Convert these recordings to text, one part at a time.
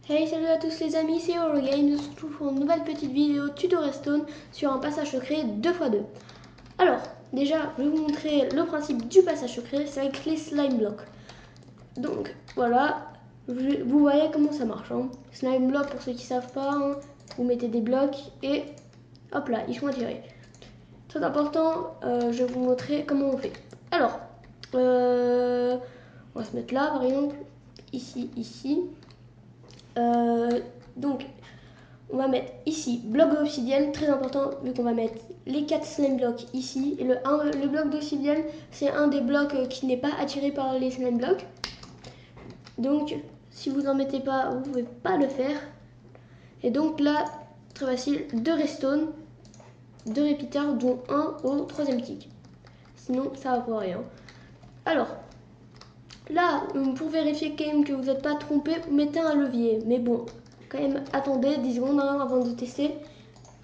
Hey, salut à tous les amis, c'est Eurogame. Nous se retrouve pour une nouvelle petite vidéo tuto Redstone sur un passage secret 2x2. Alors, déjà, je vais vous montrer le principe du passage secret, c'est avec les slime blocks. Donc, voilà, vous voyez comment ça marche. Slime block, pour ceux qui ne savent pas, vous mettez des blocs et hop là, ils sont attirés. Très important, je vais vous montrer comment on fait. Alors, on va se mettre là, par exemple, ici. Donc, on va mettre ici bloc d'obsidienne, très important vu qu'on va mettre les 4 slime blocks ici. Et le bloc d'obsidienne, c'est un des blocs qui n'est pas attiré par les slime blocks. Donc, si vous n'en mettez pas, vous ne pouvez pas le faire. Et donc là, très facile, 2 redstone, 2 repeaters, dont un au 3e tick. Sinon, ça va pour rien. Alors, là, pour vérifier quand même que vous n'êtes pas trompé, vous mettez un levier. Mais bon, quand même, attendez 10 secondes avant de tester.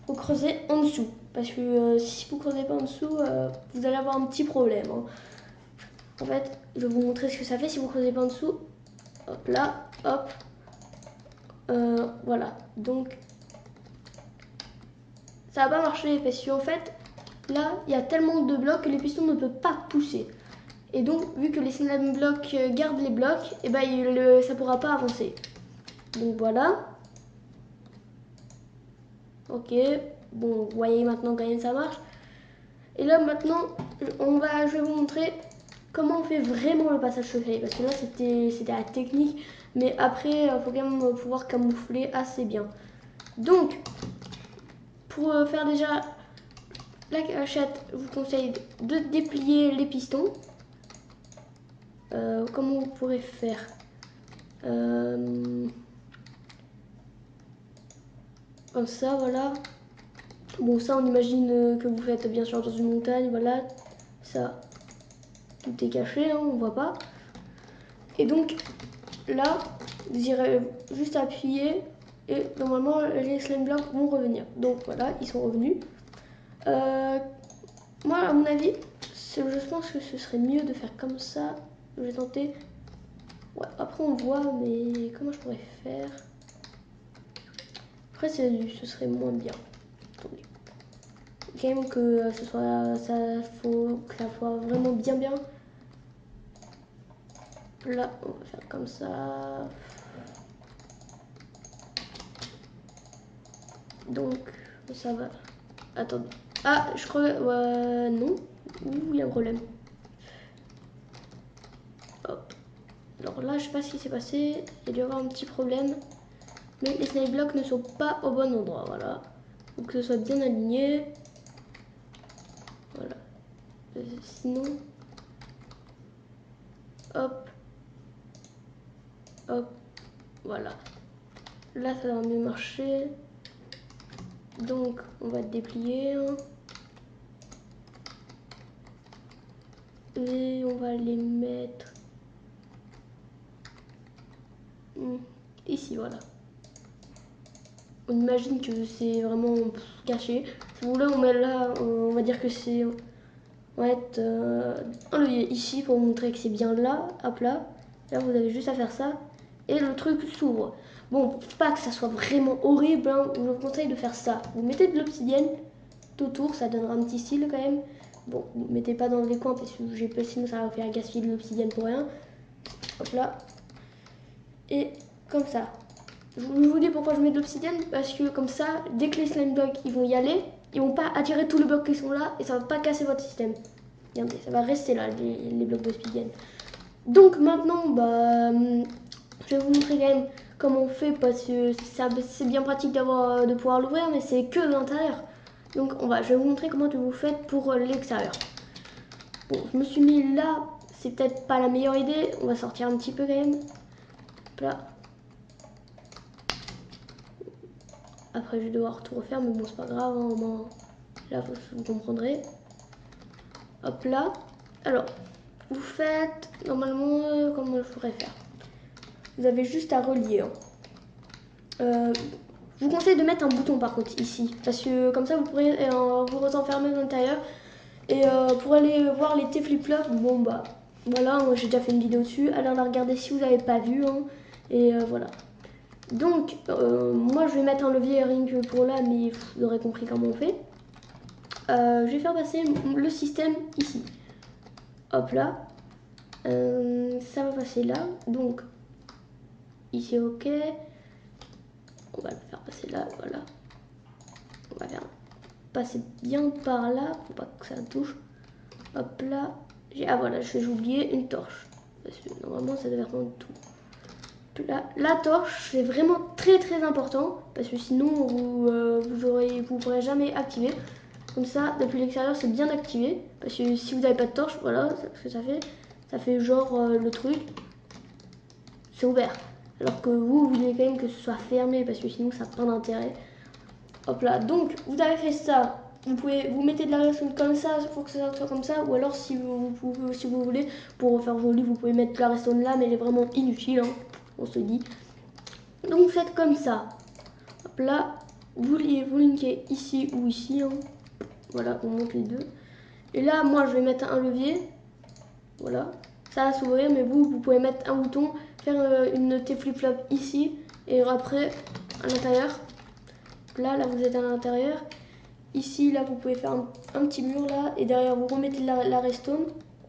Vous creusez en dessous. Parce que si vous ne creusez pas en dessous, vous allez avoir un petit problème. En fait, je vais vous montrer ce que ça fait si vous ne creusez pas en dessous. Hop là, hop. Voilà. Donc, ça va pas marcher parce qu'en fait, là, il y a tellement de blocs que les pistons ne peuvent pas pousser. Et donc, vu que les slime blocs gardent les blocs, et ben, ça ne pourra pas avancer. Donc voilà. Ok. Bon, vous voyez maintenant quand même ça marche. Et là maintenant, je vais vous montrer comment on fait vraiment le passage secret. Parce que là c'était la technique. Mais après, il faut quand même pouvoir camoufler assez bien. Donc, pour faire déjà la cachette, je vous conseille de déplier les pistons. Comment vous pourrez faire comme ça, voilà. Bon, ça on imagine que vous faites bien sûr dans une montagne, voilà. Ça, tout est caché, on voit pas. Et donc là, vous irez juste appuyer et normalement les slime blocks vont revenir. Donc voilà, ils sont revenus. Moi, à mon avis, je pense que ce serait mieux de faire comme ça. Je vais tenter. Ouais, après on voit, mais comment je pourrais faire? Après, ce serait moins bien. Attendez. Quand même que ce soit, faut que ça soit vraiment bien. Là, on va faire comme ça. Donc, ça va. Attendez. Ah, je crois... non. Ouh, il y a un problème. Hop. Alors là, je sais pas ce qui s'est passé. Il y a dû y avoir un petit problème. Mais les slime blocks ne sont pas au bon endroit. Voilà. Faut que ce soit bien aligné. Voilà. Sinon... Hop. Hop. Voilà. Là, ça va mieux marcher. Donc, on va déplier. Et on va les mettre ici, voilà. On imagine que c'est vraiment caché. Si vous voulez, on met là, on va dire que c'est... On va être un levier ici pour vous montrer que c'est bien là. Hop là. Là, vous avez juste à faire ça. Et le truc s'ouvre. Bon, pour pas que ça soit vraiment horrible, je vous conseille de faire ça. Vous mettez de l'obsidienne tout autour, ça donnera un petit style quand même. Bon, vous ne mettez pas dans les coins parce que sinon ça va faire gaspiller de l'obsidienne pour rien. Hop là. Et comme ça. Je vous dis pourquoi je mets de l'obsidienne, parce que comme ça, dès que les slime blocks ils vont y aller, ils vont pas attirer tous les blocs qui sont là et ça va pas casser votre système. Regardez, ça va rester là, les blocs d'obsidienne. Donc maintenant, je vais vous montrer quand même comment on fait, parce que c'est bien pratique de pouvoir l'ouvrir, mais c'est que l'intérieur. Donc je vais vous montrer comment vous faites pour l'extérieur. Bon, je me suis mis là, c'est peut-être pas la meilleure idée, on va sortir un petit peu quand même. Hop là. Après, je vais devoir tout refaire, mais bon, c'est pas grave. Là, vous comprendrez. Hop là. Alors, vous faites normalement comment je pourrais faire. Vous avez juste à relier. Je vous conseille de mettre un bouton par contre ici, parce que comme ça vous pourrez vous enfermer à l'intérieur. Et pour aller voir les flip-flops, bon bah voilà, j'ai déjà fait une vidéo dessus. Alors la regarder si vous n'avez pas vu. Et voilà. Donc, moi je vais mettre un levier rien que pour là, mais vous aurez compris comment on fait. Je vais faire passer le système ici. Hop là. Ça va passer là. Donc, ici, ok. On va le faire passer là, voilà. On va faire passer bien par là, faut pas que ça touche. Hop là. Ah voilà, j'ai oublié une torche. Parce que normalement, ça devrait prendre tout. La torche, c'est vraiment très important. Parce que sinon, vous pourrez jamais activer. Comme ça, depuis l'extérieur, c'est bien activé. Parce que si vous n'avez pas de torche, voilà ce que ça fait. Ça fait genre le truc. C'est ouvert. Alors que vous voulez quand même que ce soit fermé. Parce que sinon, ça n'a pas d'intérêt. Hop là. Donc, vous avez fait ça. Vous mettez de la redstone comme ça pour que ça soit comme ça. Ou alors, si vous voulez, pour faire joli, vous pouvez mettre la redstone là. Mais elle est vraiment inutile. Hein, on se dit. Donc, faites comme ça. Hop là. Vous linkez ici ou ici. Hein. Voilà, on monte les deux. Et là, moi, je vais mettre un levier. Voilà. Ça va s'ouvrir, mais vous pouvez mettre un bouton, faire une T-flip-flop ici. Et après, à l'intérieur. Là, vous êtes à l'intérieur. Ici, là, vous pouvez faire un petit mur, là. Et derrière, vous remettez la redstone.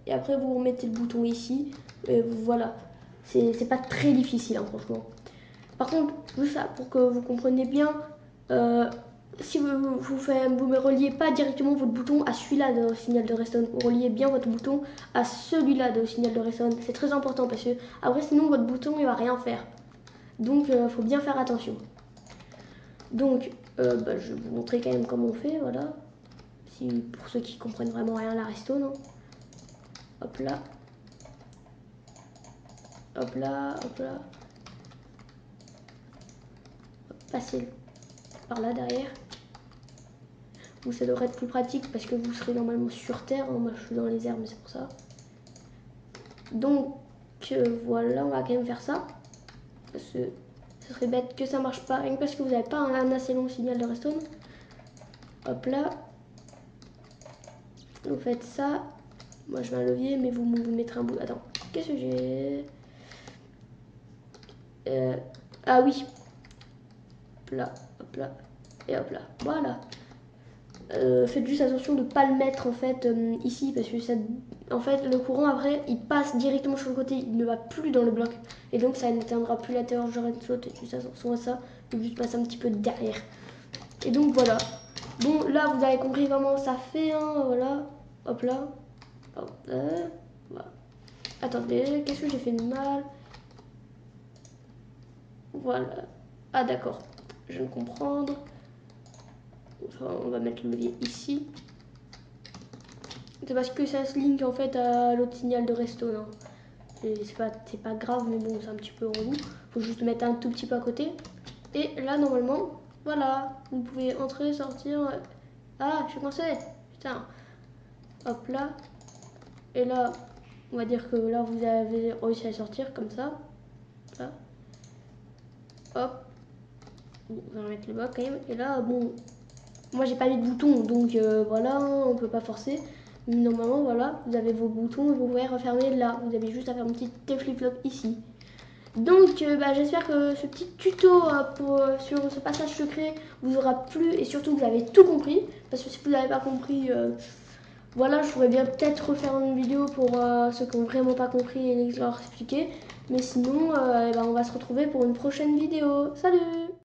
Et après, vous remettez le bouton ici. Et voilà. C'est pas très difficile, hein, franchement. Par contre, juste ça, pour que vous compreniez bien... si vous ne reliez pas directement votre bouton à celui-là de signal de redstone, vous reliez bien votre bouton à celui-là de signal de redstone. C'est très important parce que après sinon votre bouton il va rien faire. Donc il faut bien faire attention. Donc je vais vous montrer quand même comment on fait, voilà. Pour ceux qui comprennent vraiment rien la redstone. Hein. Hop là. Hop là, hop là. Passez par là derrière. Vous, ça devrait être plus pratique parce que vous serez normalement sur terre. Hein. Moi, je suis dans les airs, mais c'est pour ça. Donc, voilà, on va quand même faire ça. Parce que ce serait bête que ça marche pas. Rien que parce que vous n'avez pas un assez long signal de redstone. Hop là. Vous faites ça. Moi, je mets un levier, mais vous mettrez un bout. Attends, qu'est-ce que j'ai Ah oui. Hop là, hop là. Et hop là. Voilà. Faites juste attention de ne pas le mettre en fait ici parce que ça, en fait le courant après il passe directement sur le côté, il ne va plus dans le bloc et donc ça n'atteindra plus la terre. J'aurais sauté juste attention à ça, il faut juste passer un petit peu derrière. Et donc voilà. Bon là vous avez compris comment ça fait, hein, voilà. Hop là. Hop, voilà. Attendez, qu'est-ce que j'ai fait de mal? Voilà. Ah d'accord, je viens de comprendre. Enfin, on va mettre le levier ici. C'est parce que ça se link en fait à l'autre signal de redstone. Hein. C'est pas grave, mais bon, c'est un petit peu relou. Faut juste mettre un tout petit peu à côté. Et là, normalement, voilà. Vous pouvez entrer, sortir. Ah, je suis coincé. Putain. Hop là. Et là, on va dire que là, vous avez réussi à sortir comme ça. Là. Hop. Bon, on va mettre le bas quand même. Et là, bon, moi j'ai pas mis de bouton, donc voilà, on peut pas forcer. Mais normalement, voilà, vous avez vos boutons et vous pouvez refermer là. Vous avez juste à faire une petite flip-flop ici. Donc, j'espère que ce petit tuto sur ce passage secret vous aura plu et surtout que vous avez tout compris. Parce que si vous n'avez pas compris, voilà, je pourrais bien peut-être refaire une vidéo pour ceux qui n'ont vraiment pas compris et leur expliquer. Mais sinon, on va se retrouver pour une prochaine vidéo. Salut!